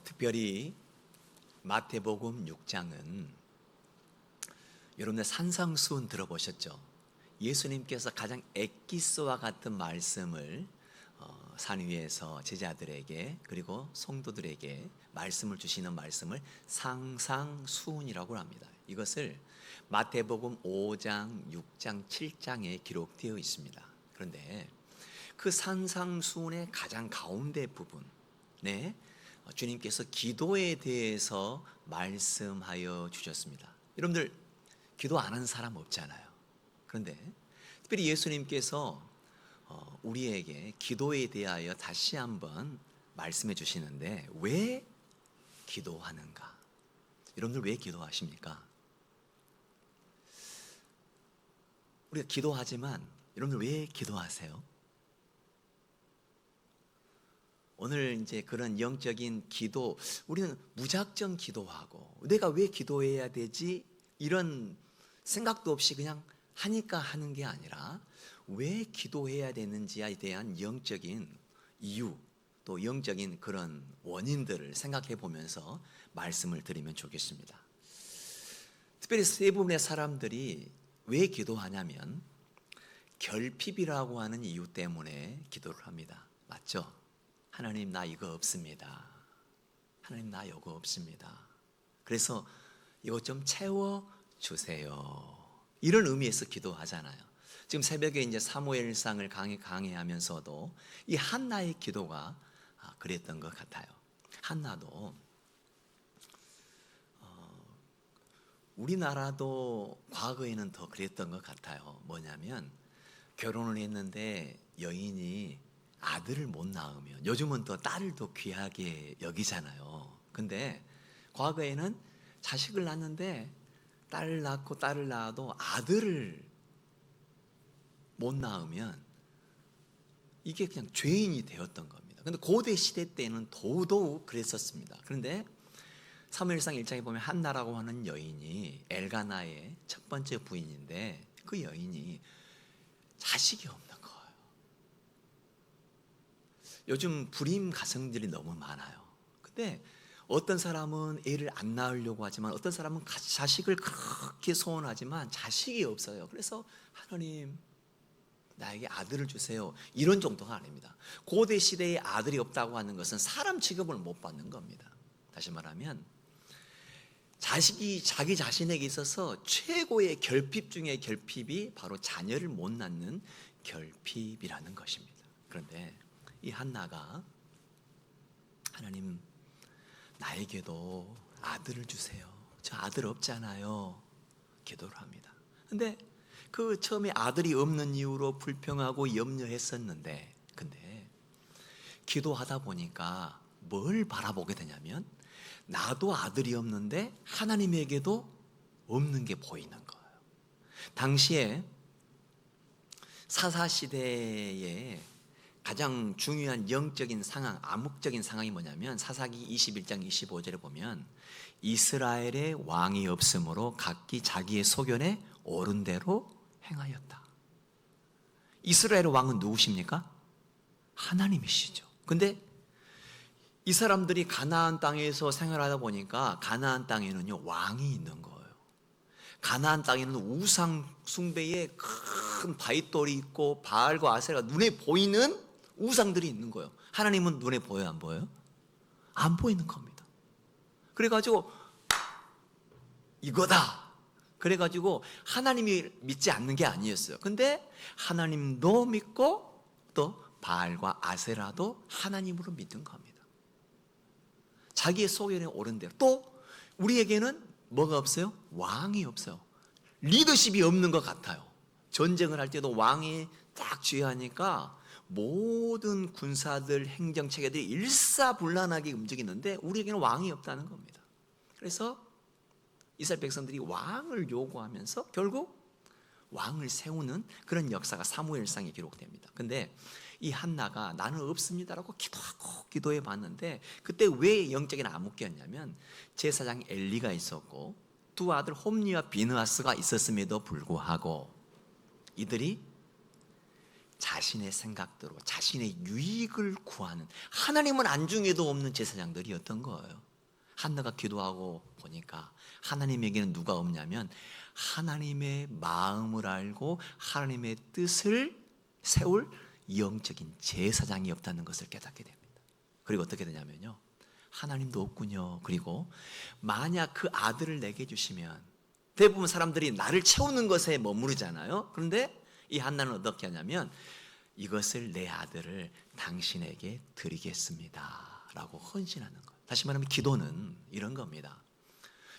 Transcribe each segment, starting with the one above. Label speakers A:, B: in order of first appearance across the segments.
A: 특별히 마태복음 6장은 여러분들 산상수훈 들어보셨죠? 예수님께서 가장 엑기스와 같은 말씀을 산 위에서 제자들에게 그리고 성도들에게 말씀을 주시는 말씀을 상상수훈이라고 합니다. 이것을 마태복음 5장, 6장, 7장에 기록되어 있습니다. 그런데 그 산상수훈의 가장 가운데 부분에 주님께서 기도에 대해서 말씀하여 주셨습니다. 여러분들 기도 안 하는 사람 없잖아요. 그런데 특별히 예수님께서 우리에게 기도에 대하여 다시 한번 말씀해 주시는데 왜 기도하는가? 여러분들 왜 기도하십니까? 우리가 기도하지만 여러분들 왜 기도하세요? 오늘 이제 그런 영적인 기도, 우리는 무작정 기도하고 내가 왜 기도해야 되지? 이런 생각도 없이 그냥 하니까 하는 게 아니라 왜 기도해야 되는지에 대한 영적인 이유, 또 영적인 그런 원인들을 생각해 보면서 말씀을 드리면 좋겠습니다. 특별히 세 부분의 사람들이 왜 기도하냐면 결핍이라고 하는 이유 때문에 기도를 합니다. 맞죠? 하나님 나 이거 없습니다. 하나님 나 이거 없습니다. 그래서 이거 좀 채워주세요. 이런 의미에서 기도하잖아요. 지금 새벽에 이제 사무엘상을 강의하면서도 이 한나의 기도가 그랬던 것 같아요. 한나도 우리나라도 과거에는 더 그랬던 것 같아요. 뭐냐면 결혼을 했는데 여인이 아들을 못 낳으면 요즘은 또 딸을 더 귀하게 여기잖아요. 근데 과거에는 자식을 낳는데 딸을 낳아도 아들을 못 낳으면 이게 그냥 죄인이 되었던 겁니다. 근데 고대 시대 때는 더더욱 그랬었습니다. 그런데 사무엘상 1장에 보면 한나라고 하는 여인이 엘가나의 첫 번째 부인인데 그 여인이 자식이 없는 거예요. 요즘 불임 가정들이 너무 많아요. 근데 어떤 사람은 애를 안 낳으려고 하지만 어떤 사람은 자식을 그렇게 소원하지만 자식이 없어요. 그래서 하나님 나에게 아들을 주세요. 이런 정도가 아닙니다. 고대 시대에 아들이 없다고 하는 것은 사람 취급을 못 받는 겁니다. 다시 말하면 자식이 자기 자신에게 있어서 최고의 결핍 중의 결핍이 바로 자녀를 못 낳는 결핍이라는 것입니다. 그런데 이 한나가 하나님 나에게도 아들을 주세요. 저 아들 없잖아요. 기도를 합니다. 근데 그 처음에 아들이 없는 이유로 불평하고 염려했었는데 근데 기도하다 보니까 뭘 바라보게 되냐면 나도 아들이 없는데 하나님에게도 없는 게 보이는 거예요. 당시에 사사시대에 가장 중요한 영적인 상황, 암묵적인 상황이 뭐냐면 사사기 21장 25절에 보면 이스라엘의 왕이 없으므로 각기 자기의 소견에 옳은 대로 행하였다. 이스라엘의 왕은 누구십니까? 하나님이시죠. 근데 이 사람들이 가나안 땅에서 생활하다 보니까 가나안 땅에는요 왕이 있는 거예요. 가나안 땅에는 우상 숭배의 큰 바위돌이 있고 바알과 아세라가 눈에 보이는 우상들이 있는 거예요. 하나님은 눈에 보여요, 안 보여요? 안 보이는 겁니다. 그래가지고 이거다. 그래가지고 하나님이 믿지 않는 게 아니었어요. 근데 하나님도 믿고 또 바알과 아세라도 하나님으로 믿는 겁니다. 자기의 소견에 옳은 대로. 또 우리에게는 뭐가 없어요? 왕이 없어요. 리더십이 없는 것 같아요. 전쟁을 할 때도 왕이 딱 주의하니까 모든 군사들, 행정체계들이 일사불란하게 움직이는데 우리에게는 왕이 없다는 겁니다. 그래서 이스라엘 백성들이 왕을 요구하면서 결국 왕을 세우는 그런 역사가 사무엘상에 기록됩니다. 근데 이 한나가 나는 없습니다라고 기도해 봤는데 그때 왜 영적인 암흑기였냐면 제사장 엘리가 있었고 두 아들 홈리와 비느하스가 있었음에도 불구하고 이들이 자신의 생각대로 자신의 유익을 구하는, 하나님은 안중에도 없는 제사장들이었던 거예요. 한나가 기도하고 보니까 하나님에게는 누가 없냐면 하나님의 마음을 알고 하나님의 뜻을 세울 영적인 제사장이 없다는 것을 깨닫게 됩니다. 그리고 어떻게 되냐면요, 하나님도 없군요. 그리고 만약 그 아들을 내게 주시면, 대부분 사람들이 나를 채우는 것에 머무르잖아요. 그런데 이 한나는 어떻게 하냐면 이것을, 내 아들을 당신에게 드리겠습니다 라고 헌신하는 거예요. 다시 말하면 기도는 이런 겁니다.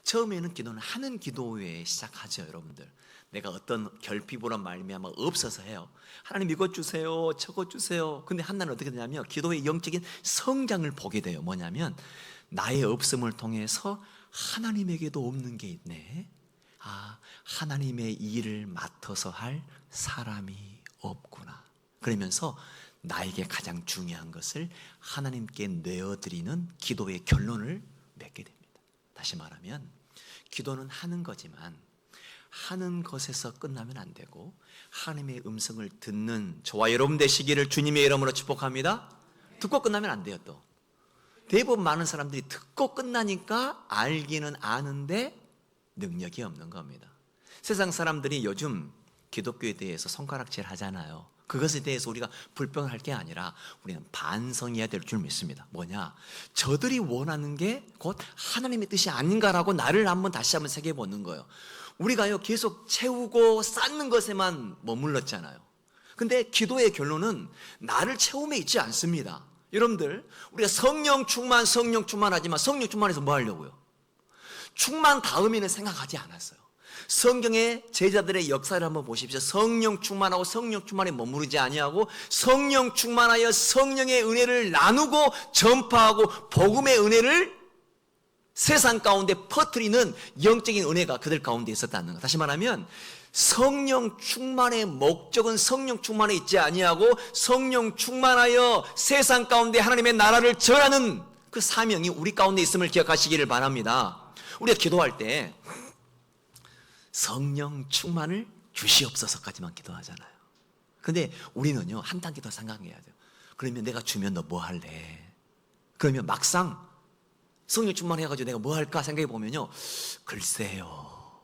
A: 처음에는 기도는 하는 기도에 시작하죠. 여러분들, 내가 어떤 결핍으로 말미암아 없어서 해요. 하나님 이것 주세요, 저것 주세요. 근데 한나는 어떻게 되냐면 기도의 영적인 성장을 보게 돼요. 뭐냐면 나의 없음을 통해서 하나님에게도 없는 게 있네. 하나님의 일을 맡아서 할 사람이 없구나. 그러면서 나에게 가장 중요한 것을 하나님께 내어드리는 기도의 결론을 맺게 됩니다. 다시 말하면 기도는 하는 거지만 하는 것에서 끝나면 안 되고 하나님의 음성을 듣는 저와 여러분 되시기를 주님의 이름으로 축복합니다. 듣고 끝나면 안 돼요. 또 대부분 많은 사람들이 듣고 끝나니까 알기는 아는데 능력이 없는 겁니다. 세상 사람들이 요즘 기독교에 대해서 손가락질 하잖아요. 그것에 대해서 우리가 불평할 게 아니라 우리는 반성해야 될 줄 믿습니다. 뭐냐? 저들이 원하는 게 곧 하나님의 뜻이 아닌가라고 나를 다시 한번 새겨보는 거예요. 우리가요 계속 채우고 쌓는 것에만 머물렀잖아요. 근데 기도의 결론은 나를 채움에 있지 않습니다. 여러분들, 우리가 성령 충만하지만 성령 충만해서 뭐 하려고요? 충만 다음에는 생각하지 않았어요. 성경의 제자들의 역사를 한번 보십시오. 성령 충만하고 성령 충만에 머무르지 아니하고 성령 충만하여 성령의 은혜를 나누고 전파하고 복음의 은혜를 세상 가운데 퍼뜨리는 영적인 은혜가 그들 가운데 있었다는 것. 다시 말하면 성령 충만의 목적은 성령 충만에 있지 아니하고 성령 충만하여 세상 가운데 하나님의 나라를 전하는 그 사명이 우리 가운데 있음을 기억하시기를 바랍니다. 우리가 기도할 때 성령 충만을 주시옵소서까지만 기도하잖아요. 근데 우리는요 한 단계 더 생각해야 돼요. 그러면 내가 주면 너 뭐 할래? 그러면 막상 성령 충만해가지고 내가 뭐 할까 생각해 보면요, 글쎄요,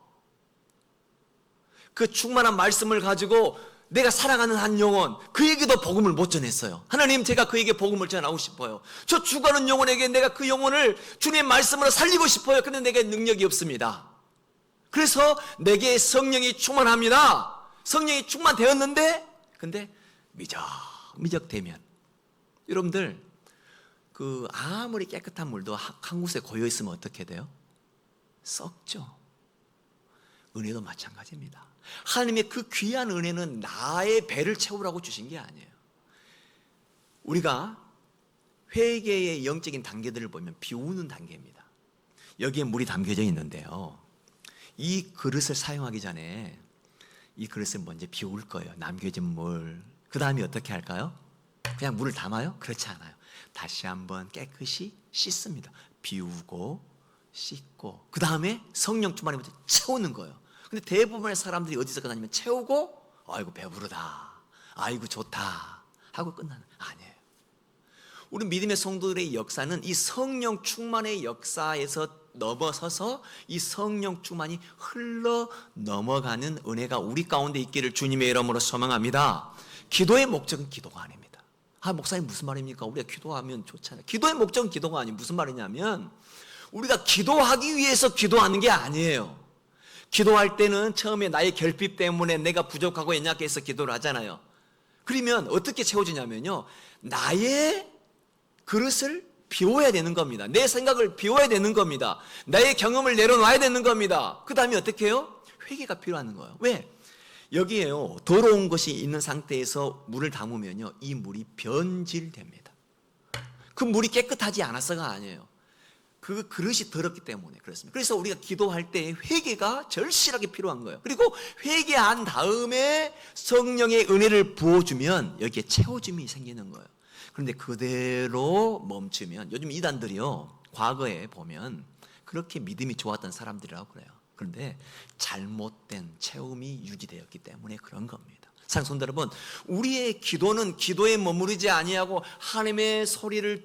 A: 그 충만한 말씀을 가지고 내가 사랑하는 한 영혼, 그에게도 복음을 못 전했어요. 하나님, 제가 그에게 복음을 전하고 싶어요. 저 죽어가는 영혼에게 내가 그 영혼을 주님의 말씀으로 살리고 싶어요. 근데 내게 능력이 없습니다. 그래서 내게 성령이 충만합니다. 성령이 충만되었는데 근데 미적미적 되면, 여러분들 그 아무리 깨끗한 물도 한 곳에 고여 있으면 어떻게 돼요? 썩죠. 은혜도 마찬가지입니다. 하나님의 그 귀한 은혜는 나의 배를 채우라고 주신 게 아니에요. 우리가 회개의 영적인 단계들을 보면 비우는 단계입니다. 여기에 물이 담겨져 있는데요, 이 그릇을 사용하기 전에 이 그릇을 먼저 비울 거예요. 남겨진 물. 그 다음에 어떻게 할까요? 그냥 물을 담아요? 그렇지 않아요. 다시 한번 깨끗이 씻습니다. 비우고 씻고 그 다음에 성령 충만을 먼저 채우는 거예요. 근데 대부분의 사람들이 어디서 끝나냐면 채우고 아이고 배부르다, 아이고 좋다 하고 끝나는, 아니에요. 우리 믿음의 성도들의 역사는 이 성령 충만의 역사에서 넘어서서 이 성령 충만이 흘러 넘어가는 은혜가 우리 가운데 있기를 주님의 이름으로 소망합니다. 기도의 목적은 기도가 아닙니다. 목사님 무슨 말입니까? 우리가 기도하면 좋잖아요. 기도의 목적은 기도가 아니에요. 무슨 말이냐면 우리가 기도하기 위해서 기도하는 게 아니에요. 기도할 때는 처음에 나의 결핍 때문에 내가 부족하고 연약해서 기도를 하잖아요. 그러면 어떻게 채워지냐면요, 나의 그릇을 비워야 되는 겁니다. 내 생각을 비워야 되는 겁니다. 나의 경험을 내려놔야 되는 겁니다. 그 다음에 어떻게 해요? 회개가 필요한 거예요. 왜? 여기에요, 더러운 것이 있는 상태에서 물을 담으면요, 이 물이 변질됩니다. 그 물이 깨끗하지 않아서가 아니에요. 그 그릇이 더럽기 때문에 그렇습니다. 그래서 우리가 기도할 때 회개가 절실하게 필요한 거예요. 그리고 회개한 다음에 성령의 은혜를 부어주면 여기에 채워짐이 생기는 거예요. 그런데 그대로 멈추면, 요즘 이단들이요 과거에 보면 그렇게 믿음이 좋았던 사람들이라고 그래요. 그런데 잘못된 채움이 유지되었기 때문에 그런 겁니다. 사랑하는 성도 여러분, 우리의 기도는 기도에 머무르지 아니하고 하나님의 소리를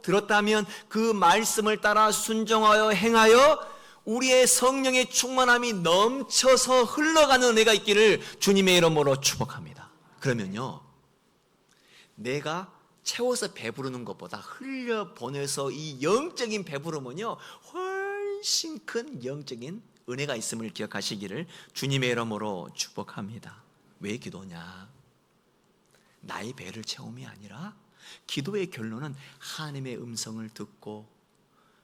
A: 들었다면 그 말씀을 따라 순종하여 행하여 우리의 성령의 충만함이 넘쳐서 흘러가는 은혜가 있기를 주님의 이름으로 축복합니다. 그러면요, 내가 채워서 배부르는 것보다 흘려보내서 이 영적인 배부름은요 훨씬 큰 영적인 은혜가 있음을 기억하시기를 주님의 이름으로 축복합니다. 왜 기도냐? 나의 배를 채움이 아니라 기도의 결론은 하나님의 음성을 듣고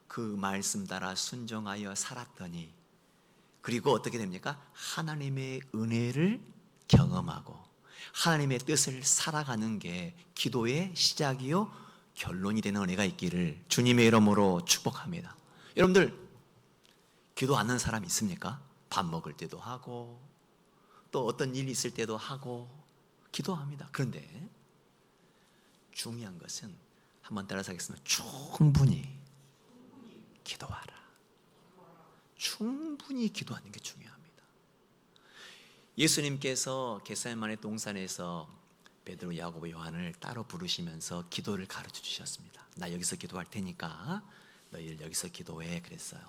A: 그 말씀 따라 순종하여 살았더니, 그리고 어떻게 됩니까? 하나님의 은혜를 경험하고 하나님의 뜻을 살아가는 게 기도의 시작이요 결론이 되는 은혜가 있기를 주님의 이름으로 축복합니다. 여러분들 기도 안 하는 사람 있습니까? 밥 먹을 때도 하고 또 어떤 일이 있을 때도 하고 기도합니다. 그런데 중요한 것은, 한번 따라서 하겠습니다. 충분히 기도하라. 충분히 기도하는 게 중요합니다. 예수님께서 겟세마네 동산에서 베드로, 야고보, 요한을 따로 부르시면서 기도를 가르쳐 주셨습니다. 나 여기서 기도할 테니까 너희들 여기서 기도해 그랬어요.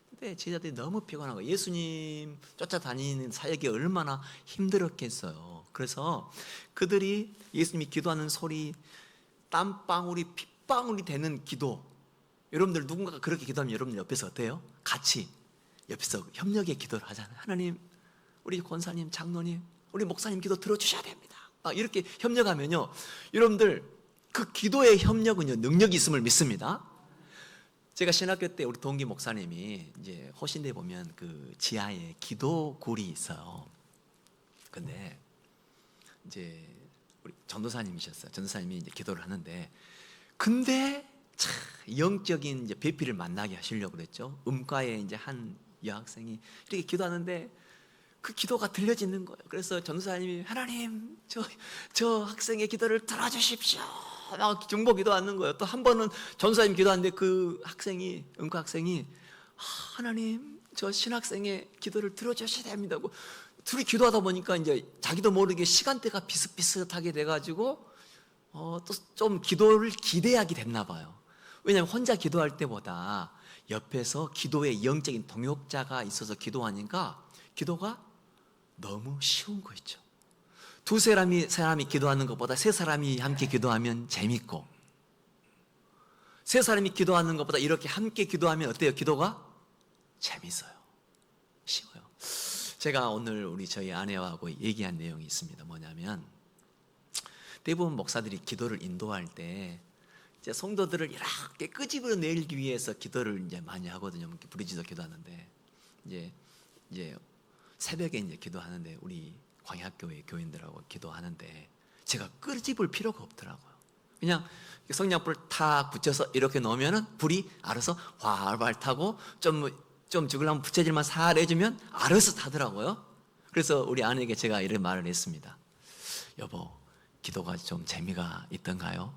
A: 근데 제자들이 너무 피곤하고 예수님 쫓아다니는 사역이 얼마나 힘들었겠어요. 그래서 그들이 예수님이 기도하는 소리, 땀방울이 핏방울이 되는 기도, 여러분들 누군가가 그렇게 기도하면 여러분들 옆에서 어때요? 같이 옆에서 협력의 기도를 하잖아요. 하나님, 우리 권사님, 장로님, 우리 목사님 기도 들어주셔야 됩니다. 이렇게 협력하면요, 여러분들 그 기도의 협력은요 능력이 있음을 믿습니다. 제가 신학교 때 우리 동기 목사님이 이제 호신대 보면 그 지하에 기도굴이 있어요. 근데 이제 우리 전도사님이셨어요. 전도사님이 이제 기도를 하는데, 근데 참 영적인 이제 배필을 만나게 하시려고 그랬죠. 음과에 이제 한 여학생이 이렇게 기도하는데 그 기도가 들려지는 거예요. 그래서 전도사님이 하나님 저 학생의 기도를 들어주십시오. 중보 기도하는 거예요. 또 한 번은 전도사님 기도하는데 그 학생이, 음과 학생이 하나님 저 신학생의 기도를 들어주셔야 됩니다 하고 둘이 기도하다 보니까 이제 자기도 모르게 시간대가 비슷비슷하게 돼가지고 또 좀 기도를 기대하게 됐나 봐요. 왜냐하면 혼자 기도할 때보다 옆에서 기도의 영적인 동역자가 있어서 기도하니까 기도가 너무 쉬운 거 있죠. 두 사람이 기도하는 것보다 세 사람이 함께 기도하면 재밌고, 세 사람이 기도하는 것보다 이렇게 함께 기도하면 어때요? 기도가 재밌어요. 쉬워요. 제가 오늘 우리 저희 아내하고 얘기한 내용이 있습니다. 뭐냐면, 대부분 목사들이 기도를 인도할 때 이제 성도들을 이렇게 끄집어 내기 위해서 기도를 이제 많이 하거든요. 부르짖어 기도하는데, 이제 새벽에 이제 기도하는데 우리 광야교회 교인들하고 기도하는데 제가 끄집을 필요가 없더라고요. 그냥 성냥불을 탁 붙여서 이렇게 놓으면은 불이 알아서 활활 타고 좀 죽으려면 부채질만 살 해주면 알아서 타더라고요. 그래서 우리 아내에게 제가 이런 말을 했습니다. 여보, 기도가 좀 재미가 있던가요?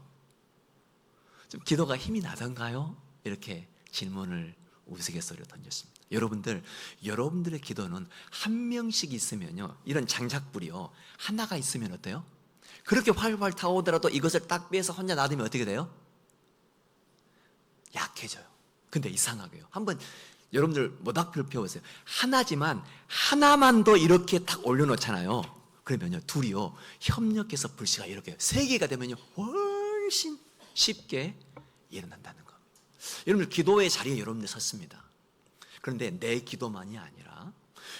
A: 좀 기도가 힘이 나던가요? 이렇게 질문을 우스갯소리로 던졌습니다. 여러분들의 기도는 한 명씩 있으면요, 이런 장작불이요 하나가 있으면 어때요? 그렇게 활활 타오더라도 이것을 딱 빼서 혼자 놔두면 어떻게 돼요? 약해져요. 근데 이상하게요, 한번 여러분들 모닥불 펴보세요. 하나지만 하나만 더 이렇게 딱 올려놓잖아요. 그러면요 둘이요 협력해서 불씨가 이렇게 세 개가 되면요 훨씬 쉽게 일어난다는 겁니다. 여러분들 기도의 자리에 여러분들 섰습니다. 그런데 내 기도만이 아니라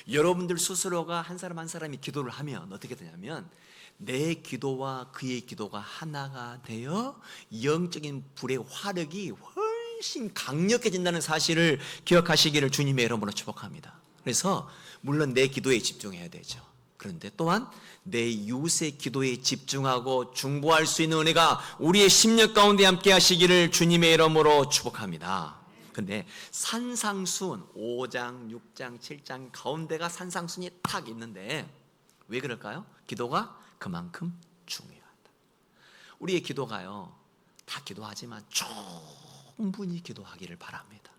A: 여러분들 스스로가 한 사람 한 사람이 기도를 하면 어떻게 되냐면 내 기도와 그의 기도가 하나가 되어 영적인 불의 화력이 훨씬 강력해진다는 사실을 기억하시기를 주님의 이름으로 축복합니다. 그래서 물론 내 기도에 집중해야 되죠. 그런데 또한 내 이웃의 기도에 집중하고 중보할 수 있는 은혜가 우리의 심령 가운데 함께 하시기를 주님의 이름으로 축복합니다. 근데 산상순 5장, 6장, 7장 가운데가 산상순이 탁 있는데 왜 그럴까요? 기도가 그만큼 중요하다. 우리의 기도가요 다 기도하지만 충분히 기도하기를 바랍니다.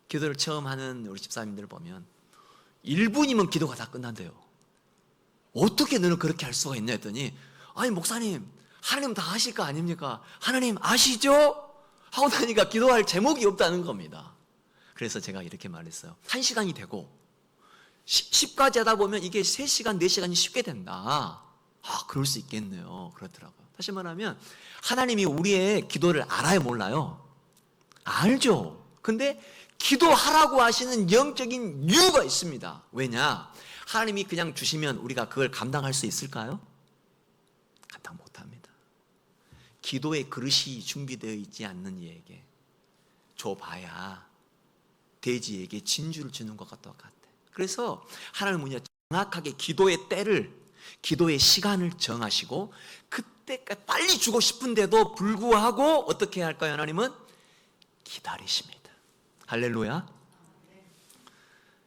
A: 기도를 처음 하는 우리 집사님들 보면 1분이면 기도가 다 끝난대요. 어떻게 너는 그렇게 할 수가 있냐 했더니, 아니 목사님, 하나님 다 아실 거 아닙니까? 하나님 아시죠? 하고 나니까 기도할 제목이 없다는 겁니다. 그래서 제가 이렇게 말했어요. 1시간이 되고 10까지 하다 보면 이게 3시간, 4시간이 쉽게 된다. 아, 그럴 수 있겠네요. 그렇더라고요. 다시 말하면 하나님이 우리의 기도를 알아요, 몰라요? 알죠. 근데 기도하라고 하시는 영적인 이유가 있습니다. 왜냐? 하나님이 그냥 주시면 우리가 그걸 감당할 수 있을까요? 감당 못합니다. 기도의 그릇이 준비되어 있지 않는 이에게 줘봐야 돼지에게 진주를 주는 것과 똑같아. 그래서 하나님은요, 정확하게 기도의 때를, 기도의 시간을 정하시고 그때까지 빨리 주고 싶은데도 불구하고 어떻게 할까요? 하나님은 기다리십니다. 할렐루야.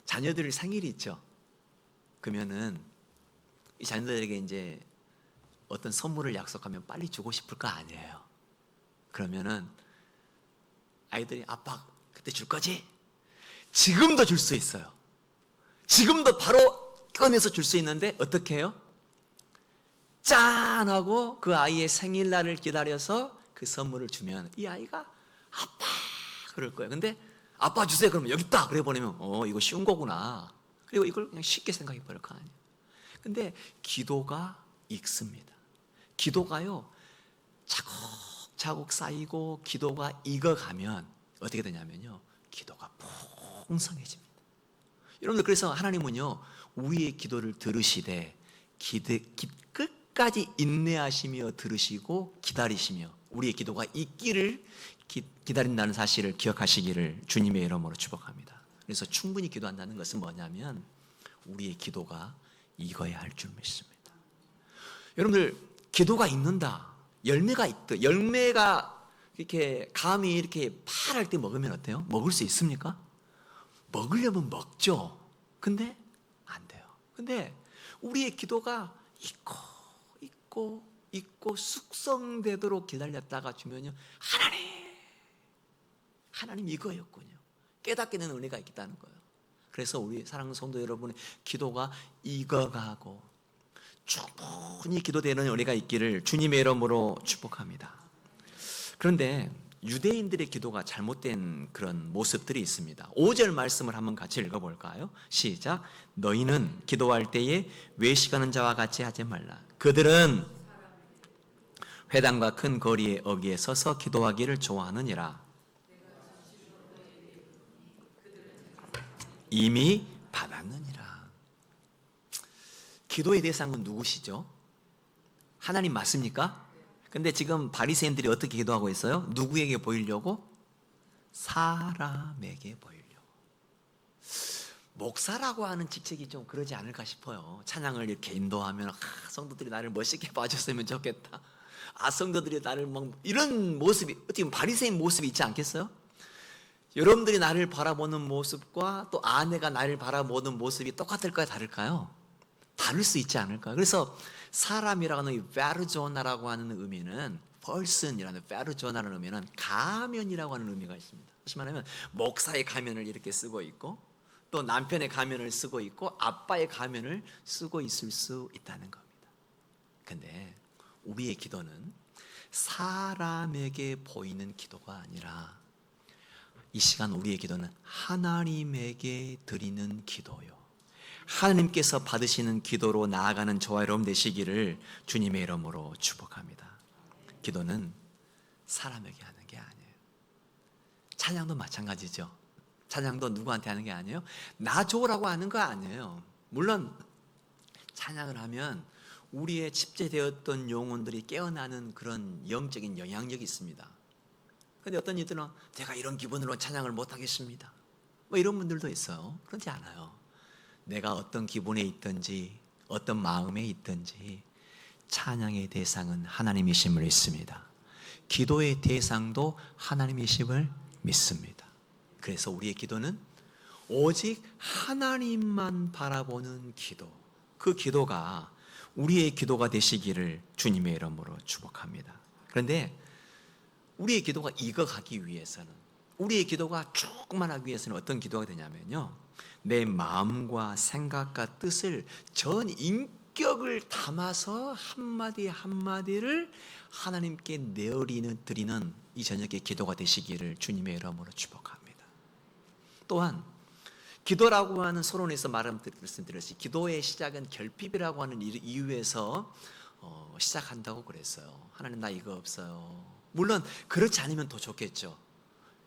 A: 자녀들 생일이 있죠. 그러면은 이 자녀들에게 이제 어떤 선물을 약속하면 빨리 주고 싶을 거 아니에요. 그러면은 아이들이 아빠 그때 줄 거지? 지금도 줄 수 있어요. 지금도 바로 꺼내서 줄 수 있는데 어떻게 해요? 짠 하고 그 아이의 생일날을 기다려서 그 선물을 주면 이 아이가 아빠 그럴 거예요. 근데 아빠 주세요 그러면 여기 있다 그래 버리면 이거 쉬운 거구나. 그리고 이걸 그냥 쉽게 생각해 버릴 거 아니에요. 근데 기도가 익습니다. 기도가요 차곡차곡 쌓이고 기도가 익어가면 어떻게 되냐면요, 기도가 풍성해집니다. 여러분들, 그래서 하나님은요 우리의 기도를 들으시되 끝까지 인내하시며 들으시고 기다리시며 우리의 기도가 익기를 기다린다는 사실을 기억하시기를 주님의 이름으로 축복합니다. 그래서 충분히 기도한다는 것은 뭐냐면 우리의 기도가 익어야 할 줄 믿습니다. 여러분들, 기도가 익는다, 열매가 있다, 열매가 이렇게 감이 이렇게 파랄 때 먹으면 어때요? 먹을 수 있습니까? 먹으려면 먹죠. 근데 안 돼요. 근데 우리의 기도가 익고 숙성되도록 기다렸다가 주면요, 하나님 이거였군요. 깨닫게 되는 은혜가 있다는 거예요. 그래서 우리 사랑하는 성도 여러분의 기도가 익어가고 충분히 기도되는 은혜가 있기를 주님의 이름으로 축복합니다. 그런데 유대인들의 기도가 잘못된 그런 모습들이 있습니다. 5절 말씀을 한번 같이 읽어볼까요? 시작. 너희는 기도할 때에 외식하는 자와 같이 하지 말라. 그들은 회당과 큰 거리의 어귀에 서서 기도하기를 좋아하느니라. 이미 받았느니라. 기도의 대상은 누구시죠? 하나님 맞습니까? 근데 지금 바리새인들이 어떻게 기도하고 있어요? 누구에게 보이려고? 사람에게 보이려고. 목사라고 하는 직책이 좀 그러지 않을까 싶어요. 찬양을 이렇게 인도하면 성도들이 나를 멋있게 봐줬으면 좋겠다. 성도들이 나를 막 이런 모습이 어떻게 보면 바리새인 모습이 있지 않겠어요? 여러분들이 나를 바라보는 모습과 또 아내가 나를 바라보는 모습이 똑같을까요? 다를까요? 다를 수 있지 않을까요? 그래서 사람이라고 하는 이 베르조나라고 하는 의미는 person이라는 베르조나라는 의미는 가면이라고 하는 의미가 있습니다. 다시 말하면 목사의 가면을 이렇게 쓰고 있고 또 남편의 가면을 쓰고 있고 아빠의 가면을 쓰고 있을 수 있다는 겁니다. 근데 우리의 기도는 사람에게 보이는 기도가 아니라 이 시간 우리의 기도는 하나님에게 드리는 기도요, 하나님께서 받으시는 기도로 나아가는 저와 여러분 되시기를 주님의 이름으로 축복합니다. 기도는 사람에게 하는 게 아니에요. 찬양도 마찬가지죠. 찬양도 누구한테 하는 게 아니에요. 나 줘라고 하는 거 아니에요. 물론 찬양을 하면 우리의 집재되었던 영혼들이 깨어나는 그런 영적인 영향력이 있습니다. 그런데 어떤 이들은 제가 이런 기분으로 찬양을 못하겠습니다, 뭐 이런 분들도 있어요. 그렇지 않아요. 내가 어떤 기분에 있든지 어떤 마음에 있든지 찬양의 대상은 하나님이심을 믿습니다. 기도의 대상도 하나님이심을 믿습니다. 그래서 우리의 기도는 오직 하나님만 바라보는 기도, 그 기도가 우리의 기도가 되시기를 주님의 이름으로 축복합니다. 그런데 우리의 기도가 익어가기 위해서는, 우리의 기도가 조금만 하기 위해서는 어떤 기도가 되냐면요, 내 마음과 생각과 뜻을 전 인격을 담아서 한마디 한마디를 하나님께 드리는 이 저녁의 기도가 되시기를 주님의 이름으로 축복합니다. 또한 기도라고 하는 서론에서 말씀드렸듯이 기도의 시작은 결핍이라고 하는 이유에서 시작한다고 그랬어요. 하나님 나 이거 없어요. 물론 그렇지 않으면 더 좋겠죠.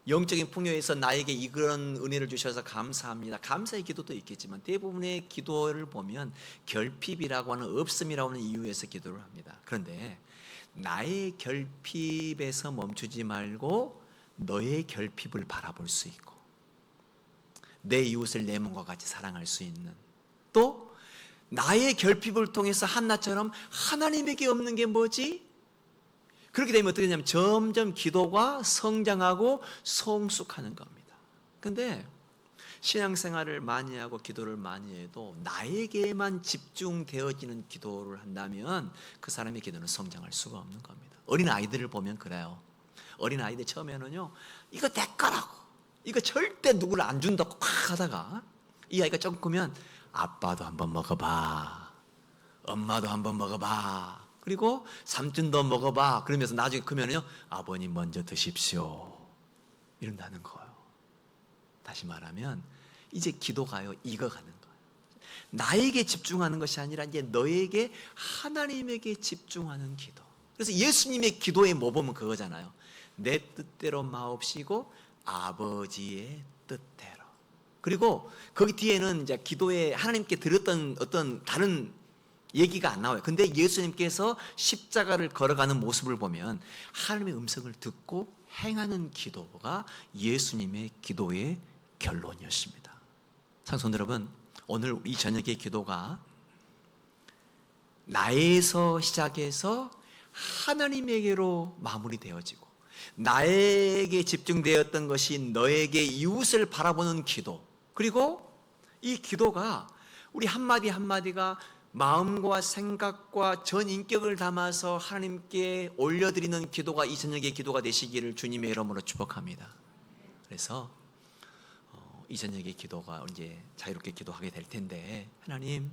A: 영적인 풍요에서 나에게 이런 은혜를 주셔서 감사합니다. 감사의 기도도 있겠지만 대부분의 기도를 보면 결핍이라고 하는 없음이라고 하는 이유에서 기도를 합니다. 그런데 나의 결핍에서 멈추지 말고 너의 결핍을 바라볼 수 있고 내 이웃을 내 몸과 같이 사랑할 수 있는, 또 나의 결핍을 통해서 한나처럼 하나님에게 없는 게 뭐지? 그렇게 되면 어떻게 되냐면 점점 기도가 성장하고 성숙하는 겁니다. 근데 신앙생활을 많이 하고 기도를 많이 해도 나에게만 집중되어지는 기도를 한다면 그 사람의 기도는 성장할 수가 없는 겁니다. 어린 아이들을 보면 그래요. 어린 아이들 처음에는요, 이거 내 거라고, 이거 절대 누구를 안 준다고 팍 하다가 이 아이가 조금 크면 아빠도 한번 먹어봐, 엄마도 한번 먹어봐, 그리고 삼촌도 먹어봐, 그러면서 나중에 크면은요, 아버님 먼저 드십시오, 이런다는 거예요. 다시 말하면 이제 기도가요, 익어가는 거예요. 나에게 집중하는 것이 아니라 이제 너에게, 하나님에게 집중하는 기도. 그래서 예수님의 기도의 모범은 그거잖아요. 내 뜻대로 마옵시고 아버지의 뜻대로. 그리고 거기 뒤에는 이제 기도에 하나님께 드렸던 어떤 다른 얘기가 안 나와요. 근데 예수님께서 십자가를 걸어가는 모습을 보면 하나님의 음성을 듣고 행하는 기도가 예수님의 기도의 결론이었습니다. 성도 여러분, 오늘 이 저녁의 기도가 나에서 시작해서 하나님에게로 마무리되어지고 나에게 집중되었던 것이 너에게 이웃을 바라보는 기도, 그리고 이 기도가 우리 한마디 한마디가 마음과 생각과 전 인격을 담아서 하나님께 올려드리는 기도가 이 저녁의 기도가 되시기를 주님의 이름으로 축복합니다. 그래서 이 저녁의 기도가 이제 자유롭게 기도하게 될 텐데, 하나님,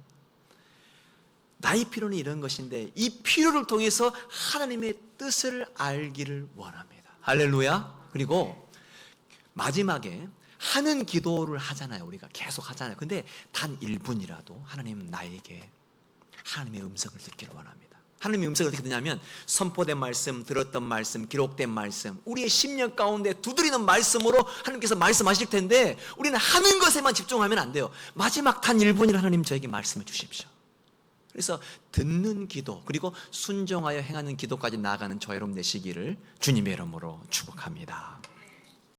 A: 나의 필요는 이런 것인데 이 필요를 통해서 하나님의 뜻을 알기를 원합니다. 할렐루야. 그리고 마지막에 하는 기도를 하잖아요. 우리가 계속 하잖아요. 근데 단 1분이라도 하나님, 나에게 하나님의 음성을 듣기를 원합니다. 하나님의 음성을 어떻게 듣냐면 선포된 말씀, 들었던 말씀, 기록된 말씀, 우리의 심령 가운데 두드리는 말씀으로 하나님께서 말씀하실 텐데 우리는 하는 것에만 집중하면 안 돼요. 마지막 단 1분이라 하나님 저에게 말씀해 주십시오. 그래서 듣는 기도, 그리고 순종하여 행하는 기도까지 나아가는 저와 여러분 되시기를 주님의 이름으로 축복합니다.